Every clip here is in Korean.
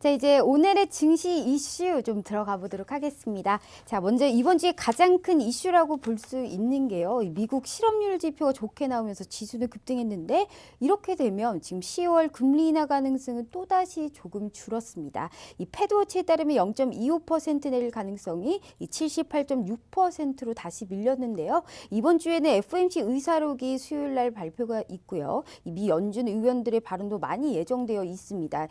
자, 이제 오늘의 증시 이슈 좀 들어가 보도록 하겠습니다. 자, 먼저 이번 주에 가장 큰 이슈라고 볼 수 있는 게요. 미국 실업률 지표가 좋게 나오면서 지수는 급등했는데 이렇게 되면 지금 10월 금리 인하 가능성은 또다시 조금 줄었습니다. 이 패드워치에 따르면 0.25% 내릴 가능성이 78.6%로 다시 밀렸는데요. 이번 주에는 FOMC 의사록이 수요일 날 발표가 있고요. 미 연준 의원들의 발언도 많이 예정되어 있습니다.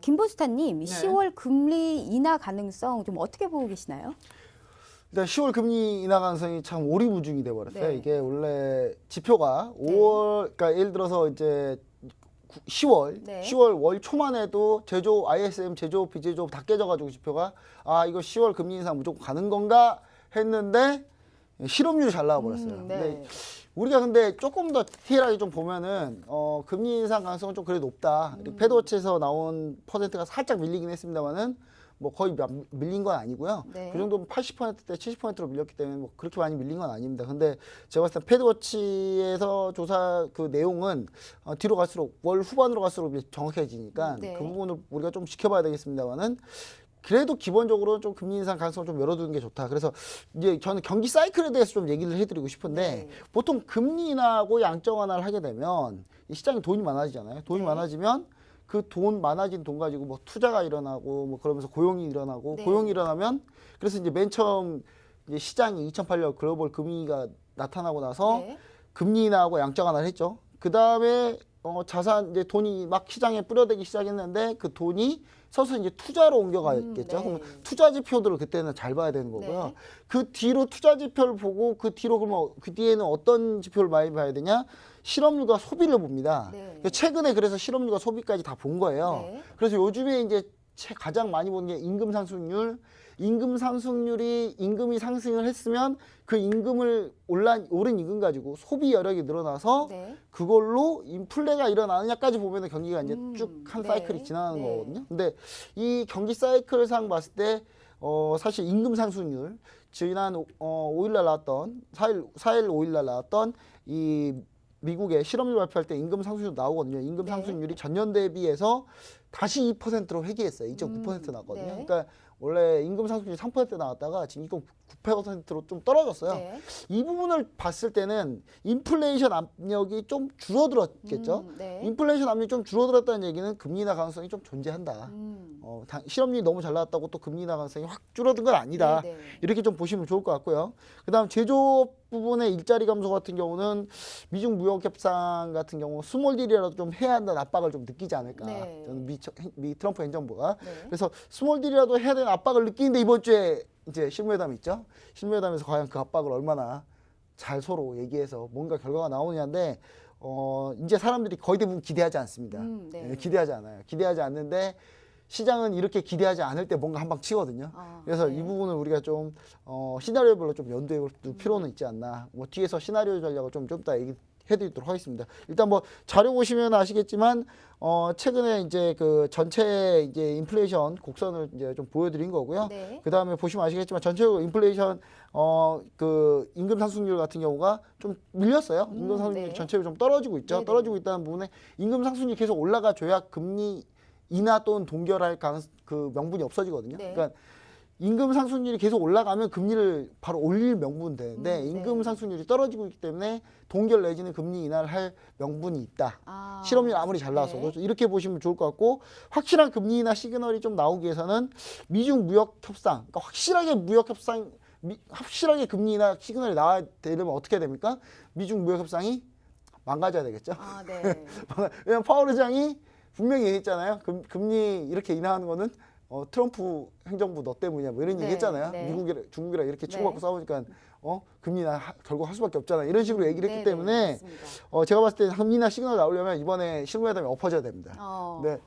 김보수타님, 10월 금리 인하 가능성 좀 어떻게 보고 계시나요? 일단 10월 금리 인하 가능성이 참 오리무중이 돼 버렸어요. 네. 이게 원래 지표가 5월, 그러니까 예를 들어서 이제 10월, 네. 10월 월 초만 해도 제조, ISM 제조, 비제조 다 깨져가지고 지표가 아 이거 10월 금리 인상 무조건 가는 건가 했는데 실업률이 잘 나와 버렸어요. 네. 근데 우리가 근데 조금 더 디테일하게 좀 보면은 금리 인상 가능성은 좀 그래도 높다. 패드워치에서 나온 퍼센트가 살짝 밀리긴 했습니다만은 뭐 거의 밀린 건 아니고요. 네. 그 정도면 80%대 70%로 밀렸기 때문에 뭐 그렇게 많이 밀린 건 아닙니다. 근데 제가 봤을 때 패드워치에서 조사 그 내용은 뒤로 갈수록 월 후반으로 갈수록 정확해지니까 네. 그 부분을 우리가 좀 지켜봐야 되겠습니다만은 그래도 기본적으로 좀 금리 인상 가능성을 좀 열어두는 게 좋다. 그래서 이제 저는 경기 사이클에 대해서 좀 얘기를 해드리고 싶은데 네. 보통 금리 인하고 양적 완화를 하게 되면 이 시장에 돈이 많아지잖아요. 돈이 네. 많아지면 그 돈 많아진 돈 가지고 뭐 투자가 일어나고 뭐 그러면서 고용이 일어나고 네. 고용이 일어나면 그래서 이제 맨 처음 이제 시장이 2008년 글로벌 금리가 나타나고 나서 네. 금리 인하하고 양적 완화를 했죠. 그 다음에 자산 이제 돈이 막 시장에 뿌려대기 시작했는데 그 돈이 서서히 이제 투자로 옮겨가겠죠. 네. 그럼 투자 지표들을 그때는 잘 봐야 되는 거고요. 네. 그 뒤로 투자 지표를 보고 그 뒤로 그러면 그 뒤에는 어떤 지표를 많이 봐야 되냐? 실업률과 소비를 봅니다. 네. 최근에 그래서 실업률과 소비까지 다 본 거예요. 네. 그래서 요즘에 이제 가장 많이 보는 게 임금 상승률. 임금 상승률이 임금이 상승을 했으면 그 임금을 오른 임금 가지고 소비 여력이 늘어나서 네. 그걸로 인플레가 일어나느냐까지 보면은 경기가 이제 쭉 한 네. 사이클이 지나가는 네. 거거든요. 근데 이 경기 사이클상 봤을 때 사실 임금 상승률 지난 5일날 나왔던 4일 5일날 나왔던 이 미국의 실업률 발표할 때 임금 상승률 나오거든요. 임금 네. 상승률이 전년 대비해서 다시 2%로 회귀했어요. 2.9% 나왔거든요. 네. 그러니까 원래 임금 상승률이 3% 나왔다가 지금 2.9%로 좀 떨어졌어요. 네. 이 부분을 봤을 때는 인플레이션 압력이 좀 줄어들었겠죠. 네. 인플레이션 압력이 좀 줄어들었다는 얘기는 금리 인하 가능성이 좀 존재한다. 실업률이 너무 잘 나왔다고 또 금리 인하 가능성이 확 줄어든 건 아니다. 네, 네. 이렇게 좀 보시면 좋을 것 같고요. 그다음 제조업 부분의 일자리 감소 같은 경우는 미중 무역 협상 같은 경우 스몰 딜이라도 좀 해야 한다는 압박을 좀 느끼지 않을까. 네. 저는 미 트럼프 행정부가 네. 그래서 스몰 딜이라도 해야 되는 압박을 느끼는데 이번 주에 이제 실무회담이 있죠. 실무회담에서 과연 그 압박을 얼마나 잘 서로 얘기해서 뭔가 결과가 나오냐인데 이제 사람들이 거의 대부분 기대하지 않습니다. 네. 기대하지 않아요. 기대하지 않는데 시장은 이렇게 기대하지 않을 때 뭔가 한 방 치거든요. 그래서 네. 이 부분을 우리가 좀 시나리오별로 좀 연두해 볼 필요는 있지 않나. 뭐 뒤에서 시나리오 전략을 좀 이따 얘기해드리도록 하겠습니다. 일단 뭐 자료 보시면 아시겠지만 최근에 이제 그 전체 이제 인플레이션 곡선을 이제 좀 보여드린 거고요. 네. 그 다음에 보시면 아시겠지만 전체적으로 인플레이션 그 임금 상승률 같은 경우가 좀 밀렸어요. 임금 상승률이 네. 전체적으로 좀 떨어지고 있죠. 네네. 떨어지고 있다는 부분에 임금 상승률이 계속 올라가줘야 금리 인하 또는 동결할 그 명분이 없어지거든요. 네. 그러니까 임금 상승률이 계속 올라가면 금리를 바로 올릴 명분은 되는데 임금 네. 상승률이 떨어지고 있기 때문에 동결 내지는 금리 인하를 할 명분이 있다. 아, 실업률 아무리 잘 나왔어도 네. 이렇게 보시면 좋을 것 같고 확실한 금리 인하 시그널이 좀 나오기 위해서는 미중 무역 협상, 그러니까 확실하게 무역 협상, 확실하게 금리 인하 시그널이 나와야 되려면 어떻게 해야 됩니까? 미중 무역 협상이 망가져야 되겠죠. 아, 네. 왜냐면 파월 의장이 분명히 얘기했잖아요. 금리 이렇게 인하하는 거는 트럼프 행정부 너 때문이야. 뭐 이런 네, 얘기 했잖아요. 네. 중국이랑 이렇게 치고받고 네. 싸우니까 금리 인하 결국 할 수밖에 없잖아. 이런 식으로 얘기를 했기 네, 때문에 네, 맞습니다. 제가 봤을 때 금리 인하 시그널 나오려면 이번에 실무회담이 엎어져야 됩니다. 네.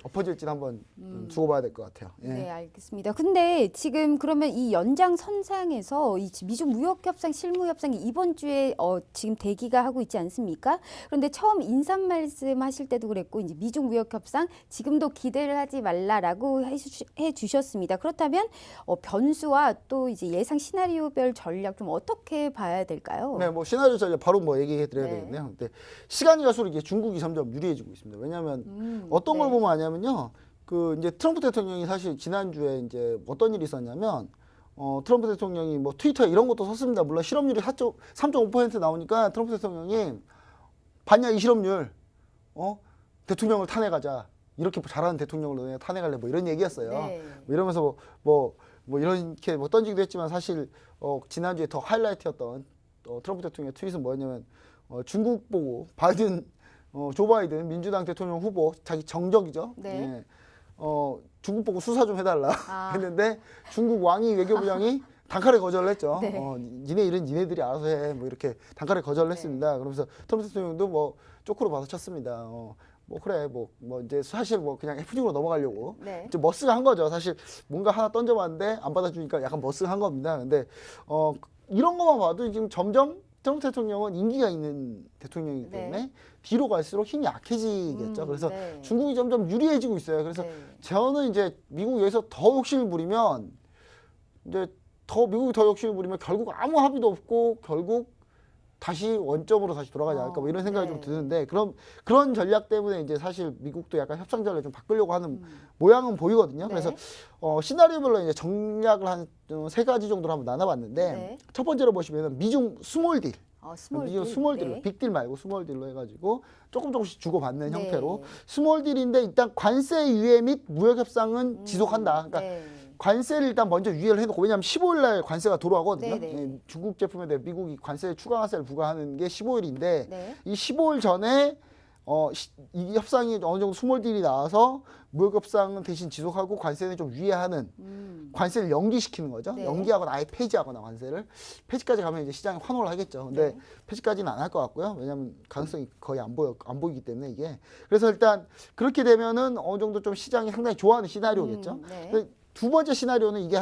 엎어질지는 한번 두고 봐야 될 것 같아요. 예. 네, 알겠습니다. 근데 지금 그러면 이 연장선상에서 이 미중 무역협상, 실무협상이 이번 주에 지금 대기가 하고 있지 않습니까? 그런데 처음 인사 말씀하실 때도 그랬고 이제 미중 무역협상 지금도 기대를 하지 말라라고 해주셨습니다. 그렇다면 변수와 또 이제 예상 시나리오별 전략 좀 어떻게 봐야 될까요? 네, 뭐 시나리오 전략 바로 뭐 얘기해 드려야 네. 되겠네요. 근데 시간이 갈수록 이게 중국이 점점 유리해지고 있습니다. 왜냐하면 어떤 네. 걸 보면 아냐면요. 그 이제 트럼프 대통령이 사실 지난주에 이제 어떤 일이 있었냐면 트럼프 대통령이 뭐 트위터에 이런 것도 썼습니다. 물론 실업률이 3.5% 나오니까 트럼프 대통령이 봤냐 이 실업률 대통령을 탄핵하자. 이렇게 잘하는 대통령을 너네 탄핵할래 뭐 이런 얘기였어요. 네. 뭐 이러면서 뭐 이렇게 뭐 던지기도 했지만 사실 지난주에 더 하이라이트였던 트럼프 대통령의 트윗은 뭐였냐면 중국 보고 조 바이든 민주당 대통령 후보 자기 정적이죠. 네. 예. 중국 보고 수사 좀 해달라 아. 했는데 중국 왕이 외교부장이 단칼에 거절을 했죠. 네. 니네 일은 니네들이 알아서 해. 뭐 이렇게 단칼에 거절을 했습니다. 그러면서 트럼프 대통령도 뭐 쪼크로 받아쳤습니다. 뭐 그래 뭐 이제 사실 뭐 그냥 해프닝으로 넘어가려고 네. 이제 머쓱한 거죠. 사실 뭔가 하나 던져봤는데 안 받아주니까 약간 머쓱한 겁니다. 근데 이런 것만 봐도 지금 점점 트럼프 대통령은 인기가 있는 대통령이기 때문에 네. 뒤로 갈수록 힘이 약해지겠죠. 그래서 네. 중국이 점점 유리해지고 있어요. 그래서 네. 저는 이제 미국이 여기서 더 욕심을 부리면 이제 미국이 더 욕심을 부리면 결국 아무 합의도 없고 결국 다시 원점으로 다시 돌아가지 않을까 뭐 이런 생각이 네. 좀 드는데 그런 전략 때문에 이제 사실 미국도 약간 협상 전략을 좀 바꾸려고 하는 모양은 보이거든요. 네. 그래서 시나리오별로 이제 전략을 한 3가지 정도로 한번 나눠봤는데 네. 첫 번째로 보시면은 미중 스몰 딜. 스몰 스몰 딜로 네. 빅딜 말고 스몰 딜로 해가지고 조금씩 주고받는 네. 형태로 스몰 딜인데 일단 관세 유예 및 무역 협상은 지속한다. 그러니까 네. 관세를 일단 먼저 유예를 해놓고 왜냐하면 15일 날 관세가 돌아오거든요. 네네. 예, 중국 제품에 대해 미국이 관세 추가 관세를 부과하는 게 15일인데 네. 이 15일 전에 이 협상이 어느 정도 스몰 딜이 나와서 무역 협상은 대신 지속하고 관세는 좀 유예하는 관세를 연기시키는 거죠. 네. 연기하거나 아예 폐지하거나 관세를 폐지까지 가면 이제 시장이 환호를 하겠죠. 근데 네. 폐지까지는 안 할 것 같고요. 왜냐하면 가능성이 거의 안 보이기 때문에 이게 그래서 일단 그렇게 되면은 어느 정도 좀 시장이 상당히 좋아하는 시나리오겠죠. 네. 근데 두 번째 시나리오는 이게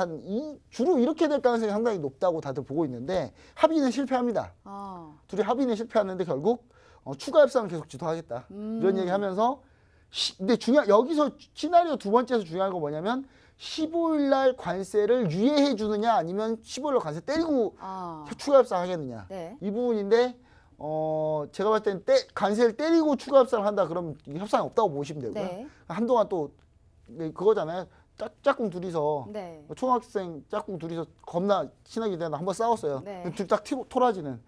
주로 이렇게 될 가능성이 상당히 높다고 다들 보고 있는데 합의는 실패합니다. 둘이 합의는 실패하는데 결국 추가 협상을 계속 지속하겠다. 이런 얘기하면서 근데 여기서 시나리오 두 번째에서 중요한 건 뭐냐면 15일 날 관세를 유예해 주느냐 아니면 15일 날 관세 때리고 추가 협상 하겠느냐. 네. 이 부분인데 제가 봤을 때는 관세를 때리고 추가 협상을 한다 그러면 이게 협상이 없다고 보시면 되고요. 네. 한동안 또 그거잖아요. 짝꿍 둘이서 네. 초등학생 짝꿍 둘이서 겁나 친하게 되나 한번 싸웠어요. 네. 둘 딱 토라지는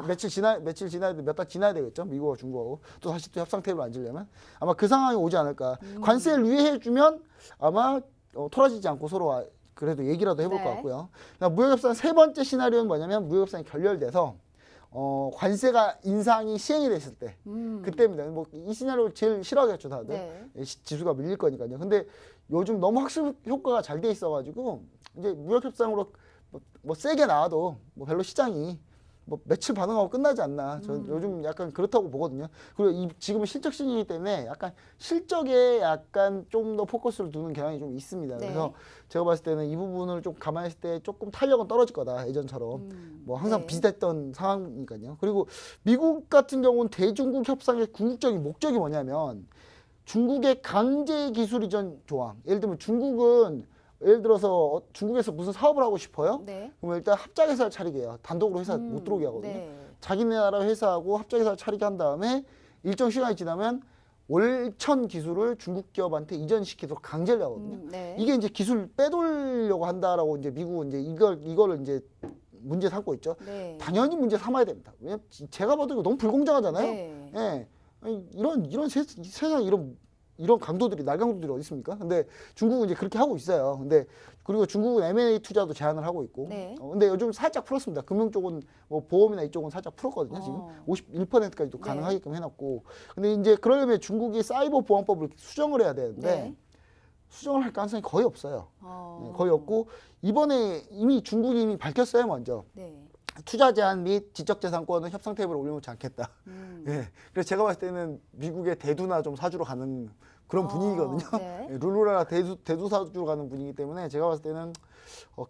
며칠 지나야 돼, 몇 달 지나야 되겠죠. 미국하고 중국하고 또 다시 또 협상 테이블 앉으려면 아마 그 상황이 오지 않을까. 관세를 유예해 주면 아마 토라지지 않고 서로 그래도 얘기라도 해볼 네. 것 같고요. 무역협상 세 번째 시나리오는 뭐냐면 무역협상이 결렬돼서 관세가 인상이 시행이 됐을 때 그때입니다. 뭐 이 시나리오 제일 싫어하겠죠 다들. 네. 지수가 밀릴 거니까요. 근데 요즘 너무 학습 효과가 잘 돼 있어가지고 이제 무역협상으로 뭐 세게 나와도 뭐 별로 시장이 뭐 며칠 반응하고 끝나지 않나. 저 요즘 약간 그렇다고 보거든요. 그리고 지금은 실적 시즌이기 때문에 약간 실적에 약간 좀 더 포커스를 두는 경향이 좀 있습니다. 네. 그래서 제가 봤을 때는 이 부분을 좀 감안했을 때 조금 탄력은 떨어질 거다. 예전처럼. 뭐 항상 네. 비슷했던 상황이니까요. 그리고 미국 같은 경우는 대중국 협상의 궁극적인 목적이 뭐냐면 중국의 강제 기술 이전 조항. 예를 들면 중국은 예를 들어서 중국에서 무슨 사업을 하고 싶어요? 네. 그러면 일단 합작회사를 차리게 해요. 단독으로 회사 못 들어오게 하거든요. 네. 자기네 나라 회사하고 합작회사를 차리게 한 다음에 일정 시간이 지나면 월천 기술을 중국 기업한테 이전시키도록 강제를 하거든요. 네. 이게 이제 기술 빼돌려고 한다라고 이제 미국은 이제 이거를 이제 문제 삼고 있죠. 네. 당연히 문제 삼아야 됩니다. 왜냐면 제가 봐도 이거 너무 불공정하잖아요. 네. 예. 아니, 이런 세상 이런 강도들이 날강도들이 어디 있습니까? 근데 중국은 이제 그렇게 하고 있어요. 근데 그리고 중국은 M&A 투자도 제한을 하고 있고. 네. 근데 요즘 살짝 풀었습니다. 금융 쪽은 뭐 보험이나 이쪽은 살짝 풀었거든요. 지금 51%까지도 네. 가능하게끔 해놨고. 근데 이제 그러려면 중국이 사이버 보안법을 수정을 해야 되는데 네. 수정을 할 가능성이 거의 없어요. 네, 거의 없고 이번에 이미 중국이 이미 밝혔어요. 먼저. 네. 투자 제한 및 지적재산권은 협상 테이블에 올려놓지 않겠다. 예. 그래서 제가 봤을 때는 미국의 대두나 좀 사주로 가는 그런 분위기거든요. 네. 예, 룰루라 대두 사주로 가는 분위기 때문에 제가 봤을 때는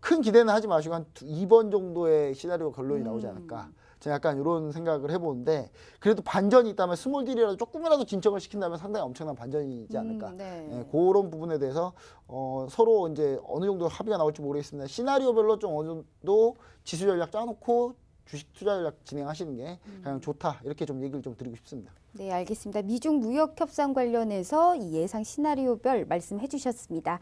큰 기대는 하지 마시고 한 2번 정도의 시나리오 결론이 나오지 않을까. 제가 약간 이런 생각을 해보는데 그래도 반전이 있다면 스몰 딜이라도 조금이라도 진척을 시킨다면 상당히 엄청난 반전이지 않을까. 네. 예, 그런 부분에 대해서 서로 이제 어느 정도 합의가 나올지 모르겠습니다. 시나리오별로 좀 어느 정도 지수 전략 짜놓고 주식 투자 전략 진행하시는 게 가장 좋다 이렇게 좀 얘기를 좀 드리고 싶습니다. 네, 알겠습니다. 미중 무역 협상 관련해서 이 예상 시나리오별 말씀해 주셨습니다.